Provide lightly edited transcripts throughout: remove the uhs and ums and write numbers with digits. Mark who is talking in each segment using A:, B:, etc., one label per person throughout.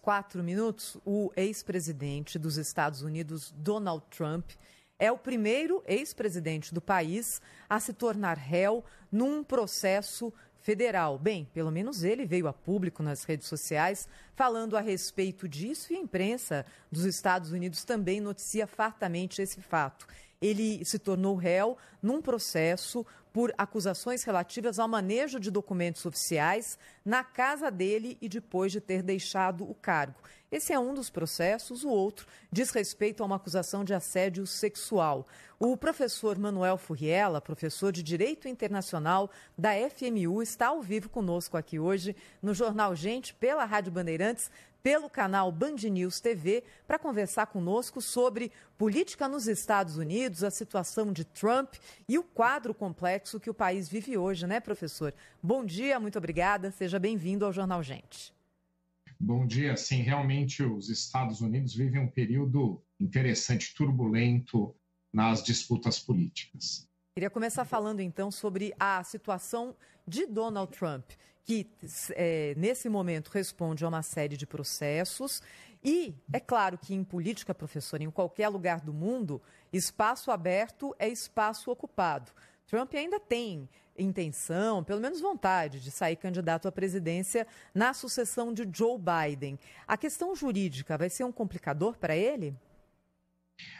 A: 4 minutos, o ex-presidente dos Estados Unidos, Donald Trump, é o primeiro ex-presidente do país a se tornar réu num processo federal. Bem, pelo menos ele veio a público nas redes sociais falando a respeito disso e a imprensa dos Estados Unidos também noticia fartamente esse fato. Ele se tornou réu num processo por acusações relativas ao manejo de documentos oficiais na casa dele e depois de ter deixado o cargo. Esse é um dos processos, o outro diz respeito a uma acusação de assédio sexual. O professor Manuel Furriela, professor de Direito Internacional da FMU, está ao vivo conosco aqui hoje no Jornal Gente, pela Rádio Bandeirantes, pelo canal Band News TV, para conversar conosco sobre política nos Estados Unidos, a situação de Trump e o quadro complexo que o país vive hoje, né, professor? Bom dia, muito obrigada, seja bem-vindo ao Jornal Gente.
B: Bom dia, sim, realmente os Estados Unidos vivem um período interessante, turbulento nas disputas políticas.
A: Queria começar falando então sobre a situação de Donald Trump, que nesse momento responde a uma série de processos e é claro que em política, professor, em qualquer lugar do mundo, espaço aberto é espaço ocupado. Trump ainda tem intenção, pelo menos vontade, de sair candidato à presidência na sucessão de Joe Biden. A questão jurídica vai ser um complicador para ele?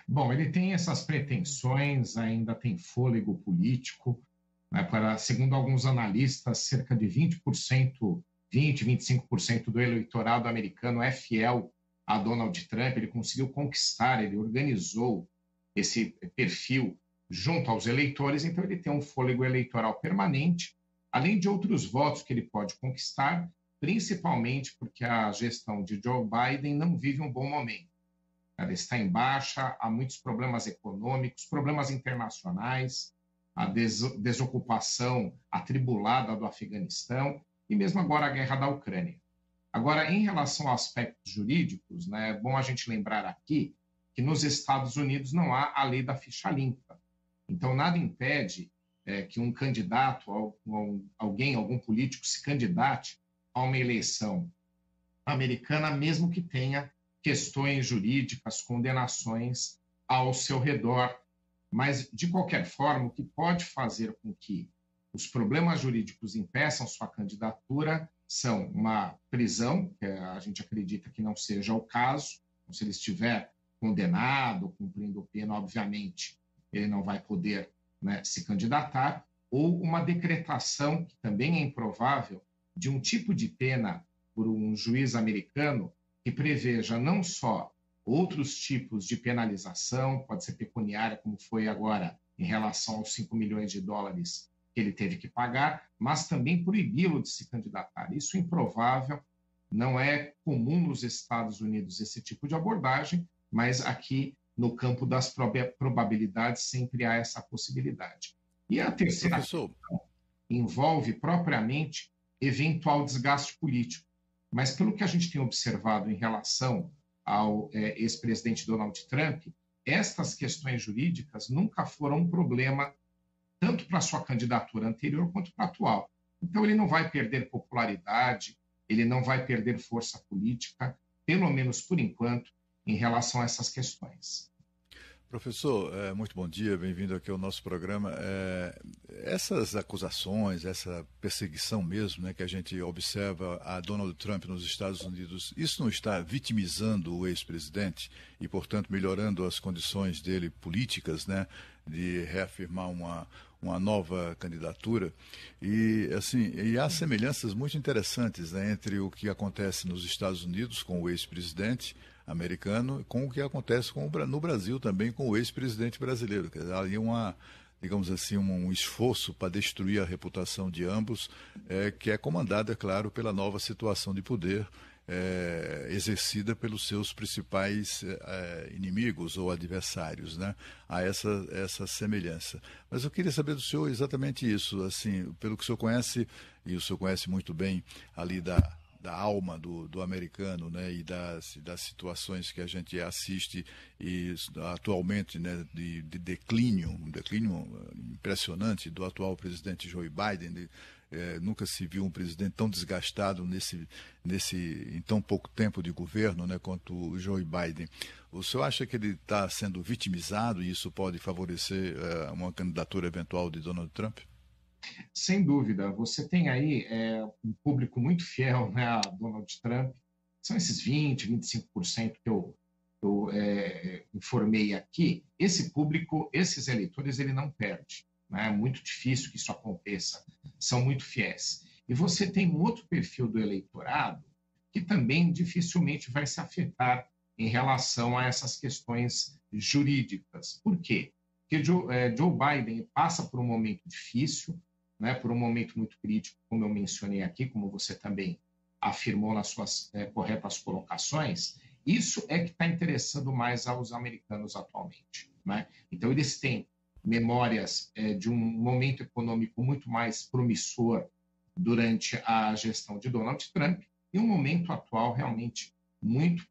B: Bom, ele tem essas pretensões, ainda tem fôlego político, né, segundo alguns analistas, cerca de 20%, 25% do eleitorado americano é fiel a Donald Trump. Ele conseguiu conquistar, ele organizou esse perfil junto aos eleitores, então ele tem um fôlego eleitoral permanente, além de outros votos que ele pode conquistar, principalmente porque a gestão de Joe Biden não vive um bom momento. Ela está em baixa, há muitos problemas econômicos, problemas internacionais, a desocupação atribulada do Afeganistão e mesmo agora a guerra da Ucrânia. Agora, em relação a aspectos jurídicos, né, é bom a gente lembrar aqui que nos Estados Unidos não há a lei da ficha limpa. Então, nada impede que um candidato, algum político se candidate a uma eleição americana, mesmo que tenha questões jurídicas, condenações ao seu redor. Mas, de qualquer forma, o que pode fazer com que os problemas jurídicos impeçam sua candidatura são uma prisão, que a gente acredita que não seja o caso. Se ele estiver condenado, cumprindo pena, obviamente, ele não vai poder, né, se candidatar, ou uma decretação, que também é improvável, de um tipo de pena por um juiz americano que preveja não só outros tipos de penalização, pode ser pecuniária, como foi agora em relação aos 5 milhões de dólares que ele teve que pagar, mas também proibi-lo de se candidatar. Isso é improvável, não é comum nos Estados Unidos esse tipo de abordagem, mas aqui no campo das probabilidades sempre há essa possibilidade. E a terceira questão envolve propriamente eventual desgaste político. Mas pelo que a gente tem observado em relação ao ex-presidente Donald Trump, estas questões jurídicas nunca foram um problema tanto para a sua candidatura anterior quanto para a atual. Então ele não vai perder popularidade, ele não vai perder força política, pelo menos por enquanto, em relação a essas questões.
C: Professor, muito bom dia, bem-vindo aqui ao nosso programa. Essas acusações, essa perseguição mesmo, né, que a gente observa a Donald Trump nos Estados Unidos, isso não está vitimizando o ex-presidente e, portanto, melhorando as condições dele políticas, né, de reafirmar uma nova candidatura? E, assim, há semelhanças muito interessantes, né, entre o que acontece nos Estados Unidos com o ex-presidente americano com o que acontece no Brasil também com o ex-presidente brasileiro. Quer dizer, ali digamos assim, um esforço para destruir a reputação de ambos, que é comandado, é claro, pela nova situação de poder exercida pelos seus principais inimigos ou adversários, né? Há essa semelhança. Mas eu queria saber do senhor exatamente isso, assim, pelo que o senhor conhece, e o senhor conhece muito bem ali da alma do americano, né, e das situações que a gente assiste e atualmente, né, de declínio, um declínio impressionante do atual presidente Joe Biden. Nunca se viu um presidente tão desgastado em tão pouco tempo de governo, né, quanto o Joe Biden. O senhor acha que ele está sendo vitimizado e isso pode favorecer uma candidatura eventual de Donald Trump?
B: Sem dúvida. Você tem aí um público muito fiel, né, a Donald Trump. São esses 20%, 25% que eu informei aqui. Esse público, esses eleitores, ele não perde. Né? É muito difícil que isso aconteça. São muito fiéis. E você tem um outro perfil do eleitorado que também dificilmente vai se afetar em relação a essas questões jurídicas. Por quê? Porque Joe Biden passa por um momento difícil, né, por um momento muito crítico, como eu mencionei aqui, como você também afirmou nas suas corretas colocações. Isso é que está interessando mais aos americanos atualmente. Né? Então, eles têm memórias de um momento econômico muito mais promissor durante a gestão de Donald Trump e um momento atual realmente muito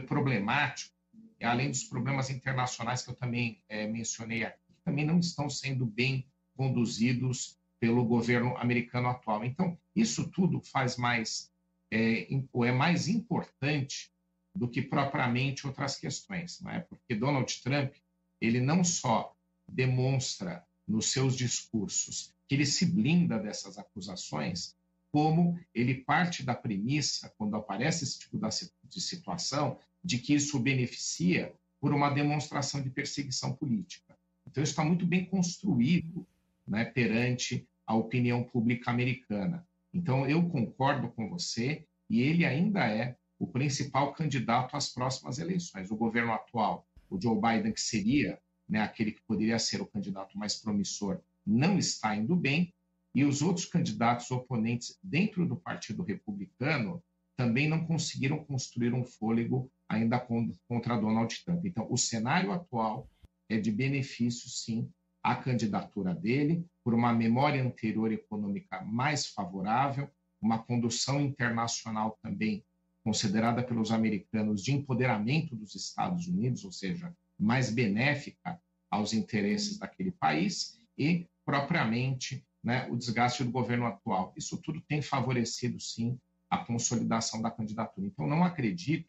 B: problemático, além dos problemas internacionais que eu também mencionei aqui, que também não estão sendo bem conduzidos pelo governo americano atual. Então, isso tudo faz mais, é mais importante do que propriamente outras questões, não é? Porque Donald Trump, ele não só demonstra nos seus discursos que ele se blinda dessas acusações, como ele parte da premissa, quando aparece esse tipo de situação, de que isso beneficia por uma demonstração de perseguição política. Então, isso está muito bem construído, né, perante a opinião pública americana. Então, eu concordo com você, e ele ainda é o principal candidato às próximas eleições. O governo atual, o Joe Biden, que seria, né, aquele que poderia ser o candidato mais promissor, não está indo bem, e os outros candidatos oponentes dentro do Partido Republicano também não conseguiram construir um fôlego ainda contra Donald Trump. Então, o cenário atual é de benefício, sim, à candidatura dele, por uma memória anterior econômica mais favorável, uma condução internacional também considerada pelos americanos de empoderamento dos Estados Unidos, ou seja, mais benéfica aos interesses daquele país e, propriamente, né, o desgaste do governo atual. Isso tudo tem favorecido, sim, a consolidação da candidatura. Então, não acredito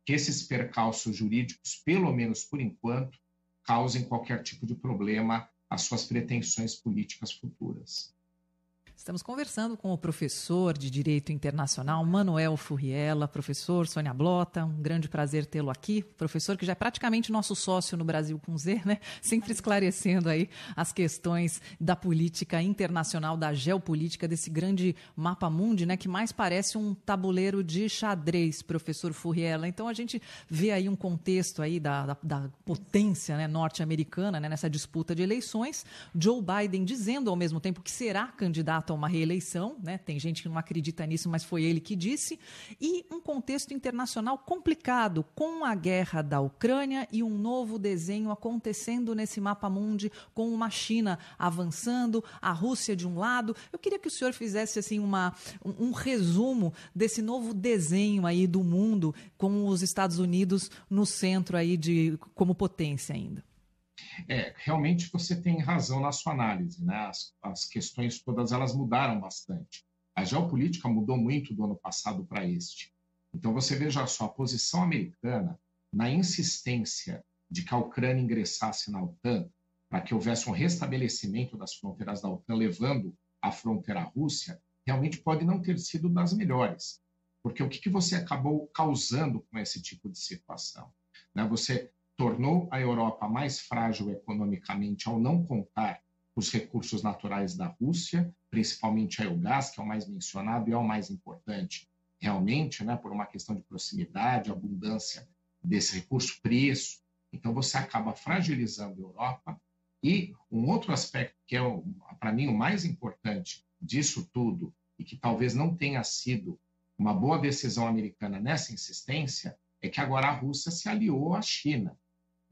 B: que esses percalços jurídicos, pelo menos por enquanto, causem qualquer tipo de problema às suas pretensões políticas futuras.
A: Estamos conversando com o professor de Direito Internacional, Manuel Furriela. Professor, Sônia Blota, um grande prazer tê-lo aqui. Professor que já é praticamente nosso sócio no Brasil com Z, né? Sempre esclarecendo aí as questões da política internacional, da geopolítica, desse grande mapa mundi, né? Que mais parece um tabuleiro de xadrez, professor Furriela. Então, a gente vê aí um contexto aí da potência, né, norte-americana, né, nessa disputa de eleições. Joe Biden dizendo ao mesmo tempo que será candidato a uma reeleição, né? Tem gente que não acredita nisso, mas foi ele que disse, e um contexto internacional complicado, com a guerra da Ucrânia e um novo desenho acontecendo nesse mapa mundi, com uma China avançando, a Rússia de um lado. Eu queria que o senhor fizesse assim, um resumo desse novo desenho aí do mundo, com os Estados Unidos no centro aí como potência ainda.
B: Realmente você tem razão na sua análise, né? As questões todas elas mudaram bastante. A geopolítica mudou muito do ano passado para este. Então você veja só, a posição americana na insistência de que a Ucrânia ingressasse na OTAN, para que houvesse um restabelecimento das fronteiras da OTAN, levando a fronteira à Rússia, realmente pode não ter sido das melhores. Porque o que você acabou causando com esse tipo de situação? Né? Você tornou a Europa mais frágil economicamente ao não contar os recursos naturais da Rússia, principalmente o gás, que é o mais mencionado e é o mais importante realmente, né, por uma questão de proximidade, abundância desse recurso, preço. Então, você acaba fragilizando a Europa. E um outro aspecto que é, para mim, o mais importante disso tudo, e que talvez não tenha sido uma boa decisão americana nessa insistência, é que agora a Rússia se aliou à China.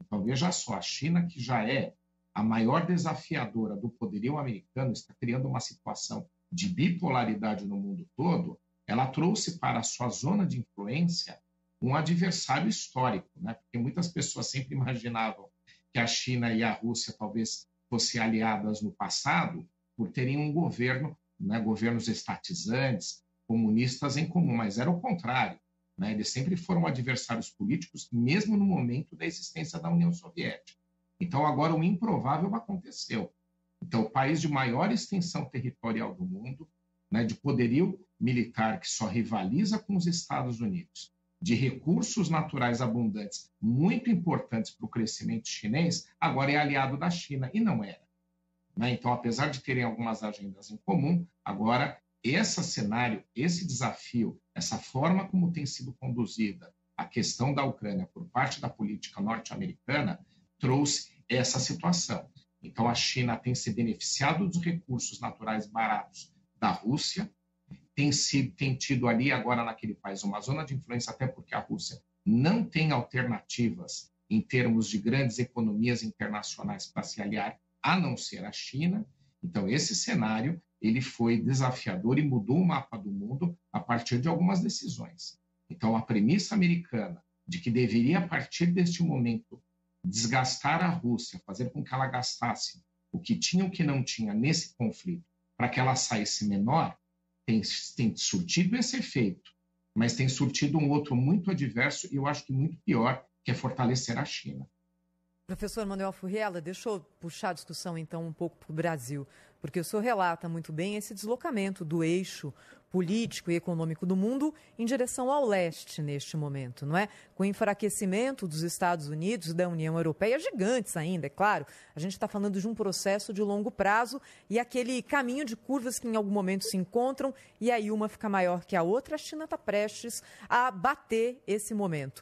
B: Então, veja só, a China, que já é a maior desafiadora do poderio americano, está criando uma situação de bipolaridade no mundo todo, ela trouxe para a sua zona de influência um adversário histórico, né? Porque muitas pessoas sempre imaginavam que a China e a Rússia talvez fossem aliadas no passado por terem um governo né, governos estatizantes, comunistas em comum, mas era o contrário. Né? Eles sempre foram adversários políticos, mesmo no momento da existência da União Soviética. Então, agora o improvável aconteceu. Então, o país de maior extensão territorial do mundo, né, de poderio militar que só rivaliza com os Estados Unidos, de recursos naturais abundantes, muito importantes para o crescimento chinês, agora é aliado da China, e não era. Né? Então, apesar de terem algumas agendas em comum, agora esse cenário, esse desafio, essa forma como tem sido conduzida a questão da Ucrânia por parte da política norte-americana trouxe essa situação. Então, a China tem se beneficiado dos recursos naturais baratos da Rússia, tem tido ali agora naquele país uma zona de influência, até porque a Rússia não tem alternativas em termos de grandes economias internacionais para se aliar, a não ser a China. Então, esse cenário ele foi desafiador e mudou o mapa do mundo a partir de algumas decisões. Então, a premissa americana de que deveria, a partir deste momento, desgastar a Rússia, fazer com que ela gastasse o que tinha e o que não tinha nesse conflito, para que ela saísse menor, tem surtido esse efeito, mas tem surtido um outro muito adverso e eu acho que muito pior, que é fortalecer a China.
A: Professor Manuel Furriela, deixa eu puxar a discussão então um pouco para o Brasil, porque o senhor relata muito bem esse deslocamento do eixo político e econômico do mundo em direção ao leste neste momento, não é? Com o enfraquecimento dos Estados Unidos e da União Europeia, gigantes ainda, é claro. A gente está falando de um processo de longo prazo e aquele caminho de curvas que em algum momento se encontram e aí uma fica maior que a outra. A China está prestes a bater esse momento.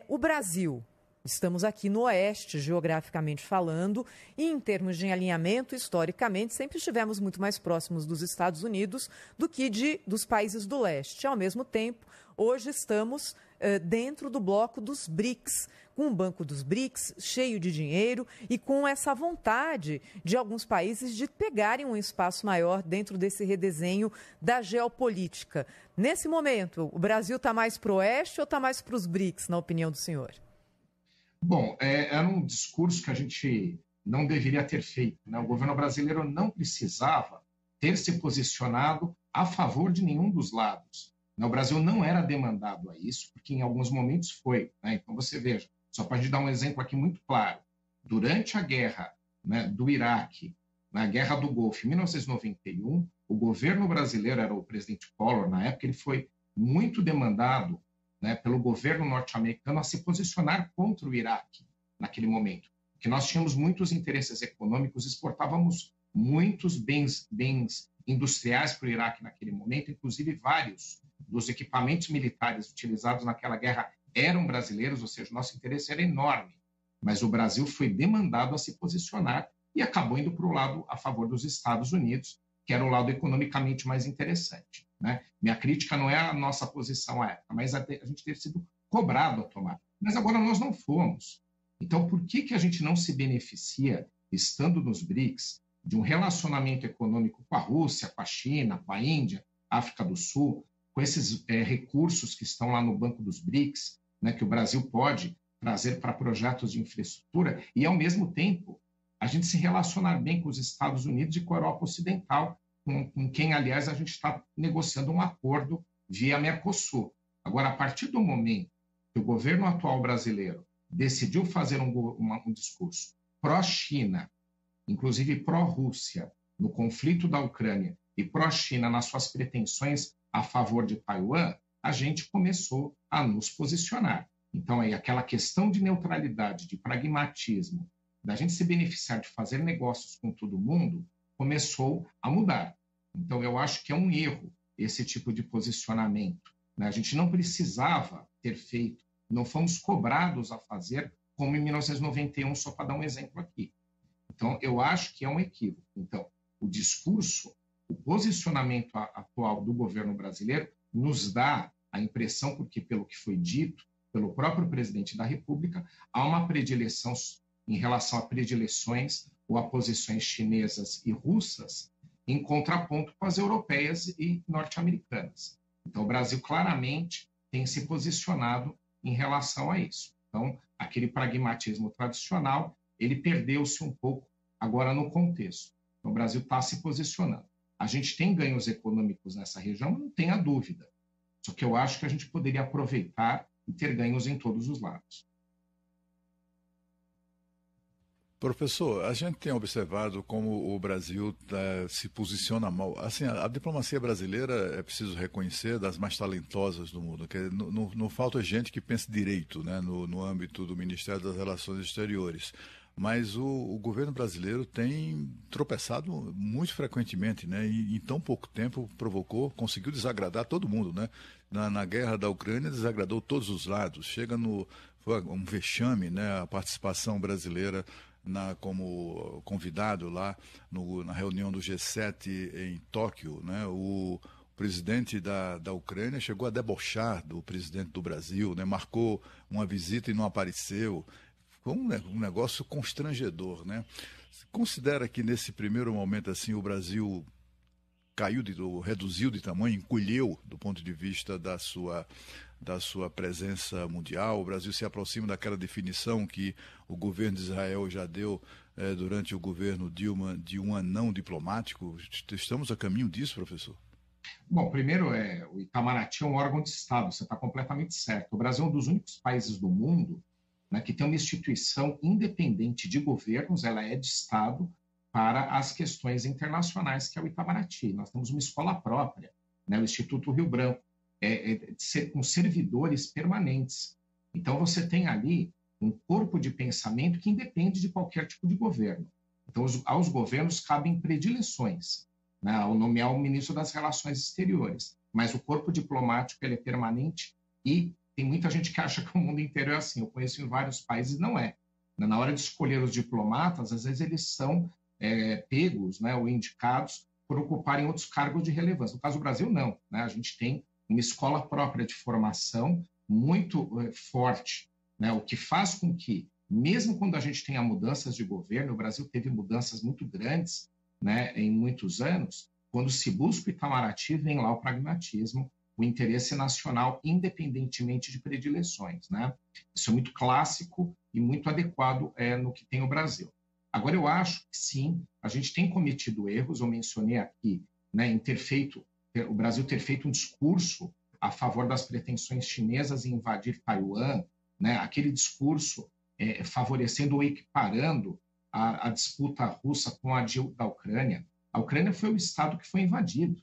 A: O Brasil... Estamos aqui no oeste, geograficamente falando, e em termos de alinhamento, historicamente, sempre estivemos muito mais próximos dos Estados Unidos do que dos países do leste. Ao mesmo tempo, hoje estamos dentro do bloco dos BRICS, com o Banco dos BRICS cheio de dinheiro e com essa vontade de alguns países de pegarem um espaço maior dentro desse redesenho da geopolítica. Nesse momento, o Brasil está mais para o oeste ou está mais para os BRICS, na opinião do senhor?
B: Bom, era um discurso que a gente não deveria ter feito. Né? O governo brasileiro não precisava ter se posicionado a favor de nenhum dos lados. O Brasil não era demandado a isso, porque em alguns momentos foi. Né? Então, você veja, só para a gente dar um exemplo aqui muito claro. Durante a guerra, né, do Iraque, na Guerra do Golfo, em 1991, o governo brasileiro, era o presidente Collor, na época, ele foi muito demandado, né, pelo governo norte-americano a se posicionar contra o Iraque naquele momento, porque nós tínhamos muitos interesses econômicos, exportávamos muitos bens industriais para o Iraque naquele momento, inclusive vários dos equipamentos militares utilizados naquela guerra eram brasileiros, ou seja, o nosso interesse era enorme, mas o Brasil foi demandado a se posicionar e acabou indo para o lado a favor dos Estados Unidos, que era o lado economicamente mais interessante. Né? Minha crítica não é a nossa posição à época, mas a gente ter sido cobrado a tomar. Mas agora nós não fomos. Então, por que a gente não se beneficia, estando nos BRICS, de um relacionamento econômico com a Rússia, com a China, com a Índia, África do Sul, com esses recursos que estão lá no Banco dos BRICS, né, que o Brasil pode trazer para projetos de infraestrutura, e, ao mesmo tempo, a gente se relacionar bem com os Estados Unidos e com a Europa Ocidental, com quem, aliás, a gente está negociando um acordo via Mercosul. Agora, a partir do momento que o governo atual brasileiro decidiu fazer um discurso pró-China, inclusive pró-Rússia, no conflito da Ucrânia, e pró-China nas suas pretensões a favor de Taiwan, a gente começou a nos posicionar. Então, aí, aquela questão de neutralidade, de pragmatismo, da gente se beneficiar de fazer negócios com todo mundo, começou a mudar. Então, eu acho que é um erro esse tipo de posicionamento. Né? A gente não precisava ter feito, não fomos cobrados a fazer, como em 1991, só para dar um exemplo aqui. Então, eu acho que é um equívoco. Então, o discurso, o posicionamento atual do governo brasileiro nos dá a impressão, porque pelo que foi dito pelo próprio presidente da República, há uma predileção em relação a predileções ou a posições chinesas e russas em contraponto com as europeias e norte-americanas. Então, o Brasil claramente tem se posicionado em relação a isso. Então, aquele pragmatismo tradicional, ele perdeu-se um pouco agora no contexto. Então, o Brasil está se posicionando. A gente tem ganhos econômicos nessa região, não tenha dúvida. Só que eu acho que a gente poderia aproveitar e ter ganhos em todos os lados.
C: Professor, a gente tem observado como o Brasil se posiciona mal. Assim, a diplomacia brasileira, é preciso reconhecer, das mais talentosas do mundo. Que não falta gente que pense direito, né, no âmbito do Ministério das Relações Exteriores. Mas o governo brasileiro tem tropeçado muito frequentemente, né? E em tão pouco tempo conseguiu desagradar todo mundo, né? Na guerra da Ucrânia desagradou todos os lados. Foi um vexame, né? A participação brasileira como convidado lá na reunião do G7 em Tóquio, né? O presidente da Ucrânia chegou a debochar do presidente do Brasil, né? Marcou uma visita e não apareceu. Foi um negócio constrangedor, né? Você considera que nesse primeiro momento assim o Brasil reduziu de tamanho, encolheu do ponto de vista da sua presença mundial? O Brasil se aproxima daquela definição que o governo de Israel já deu durante o governo Dilma de um anão diplomático? Estamos a caminho disso, professor?
B: Bom, primeiro, o Itamaraty é um órgão de Estado, você está completamente certo. O Brasil é um dos únicos países do mundo, né, que tem uma instituição independente de governos, ela é de Estado, para as questões internacionais, que é o Itamaraty. Nós temos uma escola própria, né, o Instituto Rio Branco, com servidores permanentes. Então, você tem ali um corpo de pensamento que independe de qualquer tipo de governo. Então, aos governos cabem predileções, né, ao nomear o ministro das Relações Exteriores, mas o corpo diplomático ele é permanente e tem muita gente que acha que o mundo inteiro é assim. Eu conheço em vários países, não é. Na hora de escolher os diplomatas, às vezes eles são pegos, né, ou indicados por ocuparem outros cargos de relevância. No caso do Brasil, não, né? A gente tem uma escola própria de formação muito forte, né? O que faz com que, mesmo quando a gente tenha mudanças de governo, o Brasil teve mudanças muito grandes, né, em muitos anos, quando se busca o Itamaraty, vem lá o pragmatismo, o interesse nacional, independentemente de predileções, né? Isso é muito clássico e muito adequado no que tem o Brasil. Agora, eu acho que sim, a gente tem cometido erros, eu mencionei aqui, né, o Brasil ter feito um discurso a favor das pretensões chinesas em invadir Taiwan, né, aquele discurso favorecendo ou equiparando a disputa russa com a da Ucrânia. A Ucrânia foi o estado que foi invadido,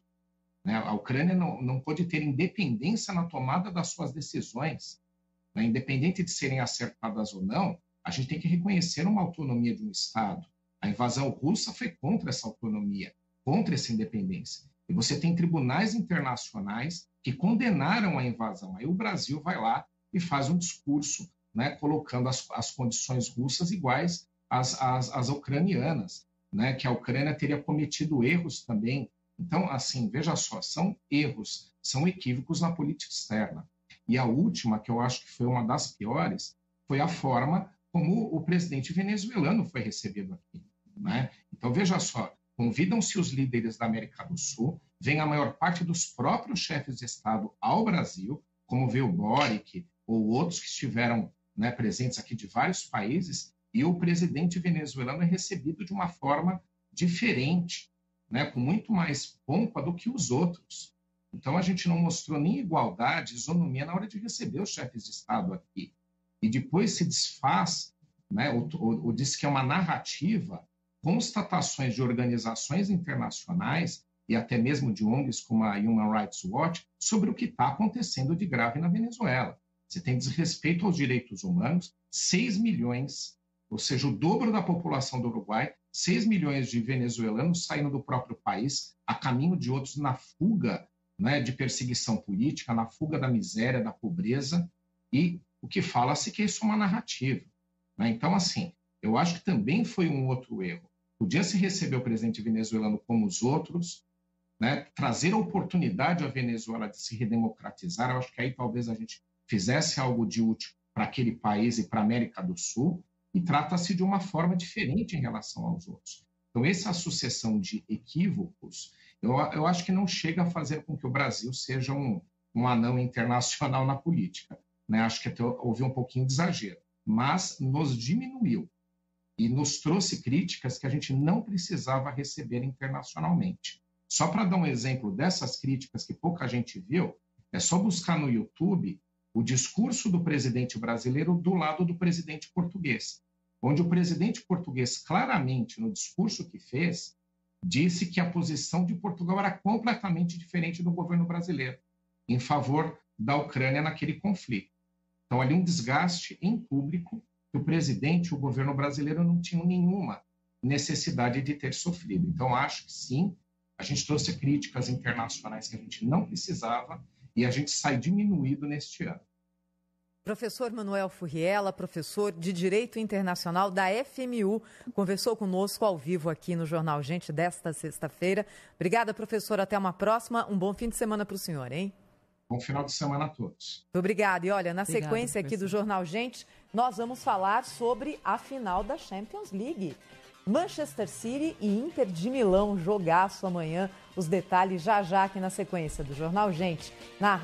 B: né? A Ucrânia não pôde ter independência na tomada das suas decisões, né? Independente de serem acertadas ou não, a gente tem que reconhecer uma autonomia de um Estado. A invasão russa foi contra essa autonomia, contra essa independência. E você tem tribunais internacionais que condenaram a invasão. Aí o Brasil vai lá e faz um discurso, né, colocando as condições russas iguais às ucranianas, né, que a Ucrânia teria cometido erros também. Então, assim, veja só, são erros, são equívocos na política externa. E a última, que eu acho que foi uma das piores, foi a forma como o presidente venezuelano foi recebido aqui, né? Então, veja só, convidam-se os líderes da América do Sul, vem a maior parte dos próprios chefes de Estado ao Brasil, como veio o Boric ou outros que estiveram, né, presentes aqui de vários países, e o presidente venezuelano é recebido de uma forma diferente, né, com muito mais pompa do que os outros. Então, a gente não mostrou nem igualdade, isonomia na hora de receber os chefes de Estado aqui. E depois se desfaz, né, ou diz que é uma narrativa, constatações de organizações internacionais e até mesmo de ONGs como a Human Rights Watch sobre o que está acontecendo de grave na Venezuela. Você tem desrespeito aos direitos humanos, 6 milhões, ou seja, o dobro da população do Uruguai, 6 milhões de venezuelanos saindo do próprio país a caminho de outros na fuga, né, de perseguição política, na fuga da miséria, da pobreza, e o que fala-se que isso é uma narrativa, né? Então, assim, eu acho que também foi um outro erro. Podia se receber o presidente venezuelano como os outros, né, trazer a oportunidade à Venezuela de se redemocratizar. Eu acho que aí talvez a gente fizesse algo de útil para aquele país e para a América do Sul, e trata-se de uma forma diferente em relação aos outros. Então, essa sucessão de equívocos, eu acho que não chega a fazer com que o Brasil seja um anão internacional na política, né? Acho que até houve um pouquinho de exagero, mas nos diminuiu e nos trouxe críticas que a gente não precisava receber internacionalmente. Só para dar um exemplo dessas críticas que pouca gente viu, é só buscar no YouTube o discurso do presidente brasileiro do lado do presidente português, onde o presidente português claramente, no discurso que fez, disse que a posição de Portugal era completamente diferente do governo brasileiro, em favor da Ucrânia naquele conflito. Então, ali um desgaste em público que o presidente e o governo brasileiro não tinham nenhuma necessidade de ter sofrido. Então, acho que sim, a gente trouxe críticas internacionais que a gente não precisava e a gente sai diminuído neste ano.
A: Professor Manuel Furriela, professor de Direito Internacional da FMU, conversou conosco ao vivo aqui no Jornal Gente desta sexta-feira. Obrigada, professor. Até uma próxima. Um bom fim de semana para o senhor, hein?
B: Bom final de semana a todos.
A: Obrigada. E olha, na sequência aqui do Jornal Gente, nós vamos falar sobre a final da Champions League. Manchester City e Inter de Milão, jogaço amanhã. Os detalhes já aqui na sequência do Jornal Gente. Na